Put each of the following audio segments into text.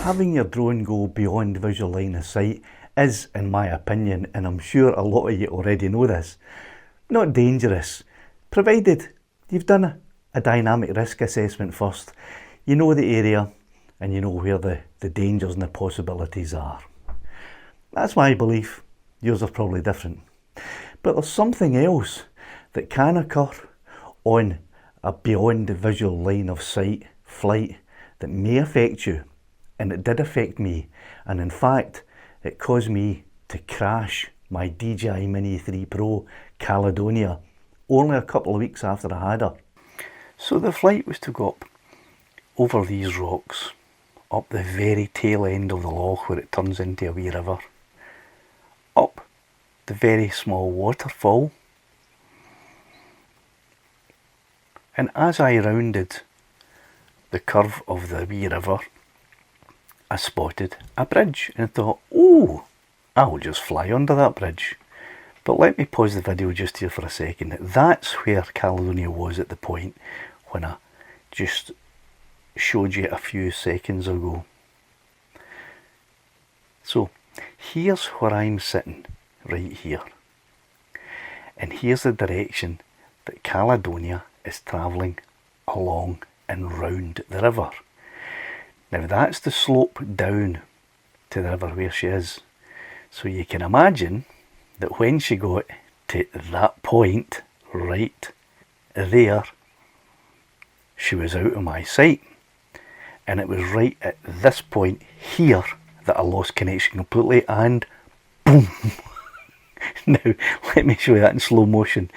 Having your drone go beyond visual line of sight is, in my opinion, and I'm sure a lot of you already know this, not dangerous, provided you've done a dynamic risk assessment first. You know the area and you know where the dangers and the possibilities are. That's my belief. Yours are probably different. But there's something else that can occur on a beyond the visual line of sight flight that may affect you. And it did affect me, and in fact it caused me to crash my DJI Mini 3 Pro Caledonia only a couple of weeks after I had her. So the flight was to go up over these rocks, up the very tail end of the loch where it turns into a wee river, up the very small waterfall, and as I rounded the curve of the wee river, I spotted a bridge and I thought, oh, I'll just fly under that bridge. But let me pause the video just here for a second. That's where Caledonia was at the point when I just showed you a few seconds ago. So here's where I'm sitting, right here. And here's the direction that Caledonia is travelling along and round the river. Now that's the slope down to the river where she is. So you can imagine that when she got to that point, right there, she was out of my sight. And it was right at this point here that I lost connection completely, and boom. Now let me show you that in slow motion.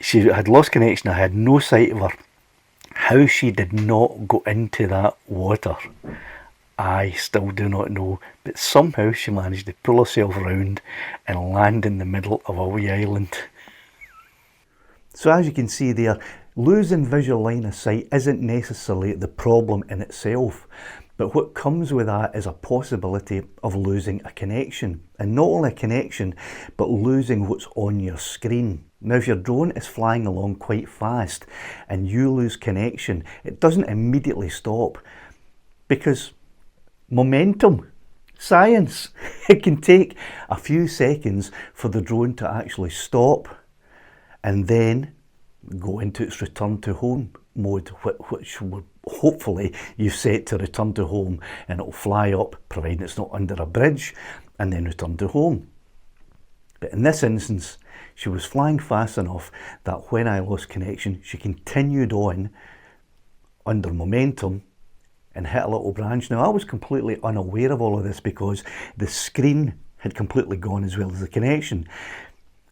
She had lost connection, I had no sight of her. How she did not go into that water, I still do not know, but somehow she managed to pull herself around and land in the middle of a wee island. So as you can see there, losing visual line of sight isn't necessarily the problem in itself, but what comes with that is a possibility of losing a connection, and not only a connection, but losing what's on your screen. Now if your drone is flying along quite fast and you lose connection, it doesn't immediately stop, because momentum, science, it can take a few seconds for the drone to actually stop and then go into its return to home mode, which will hopefully you've set to return to home, and it'll fly up, providing it's not under a bridge, and then return to home. But in this instance, she was flying fast enough that when I lost connection, she continued on under momentum and hit a little branch. Now I was completely unaware of all of this because the screen had completely gone as well as the connection.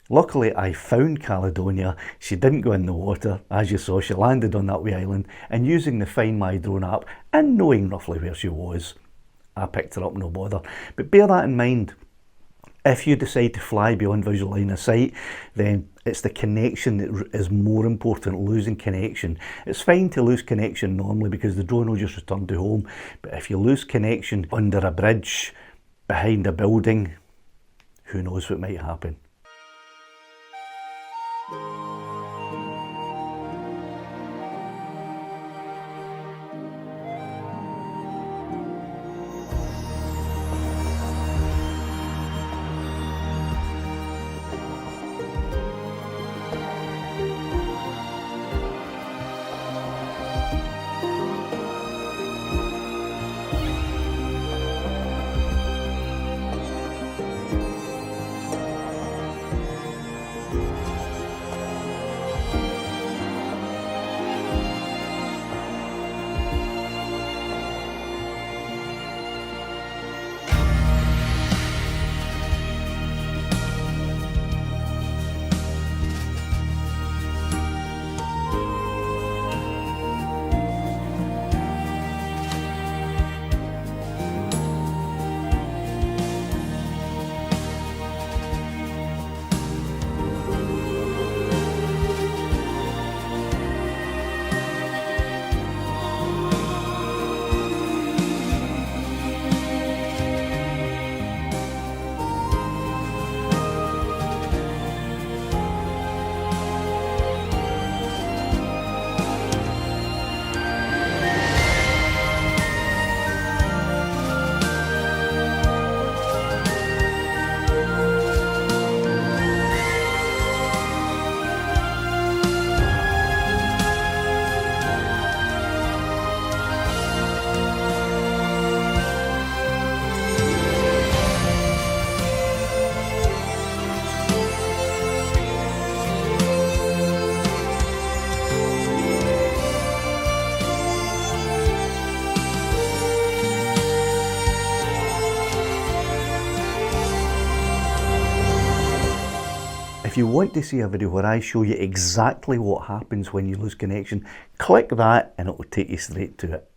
Luckily I found Caledonia. She didn't go in the water. As you saw, she landed on that wee island, and using the Find My Drone app and knowing roughly where she was, I picked her up, no bother. But bear that in mind. If you decide to fly beyond visual line of sight, then it's the connection that is more important, losing connection. It's fine to lose connection normally because the drone will just return to home, but if you lose connection under a bridge, behind a building, who knows what might happen. if you want to see a video where I show you exactly what happens when you lose connection, click that and it will take you straight to it.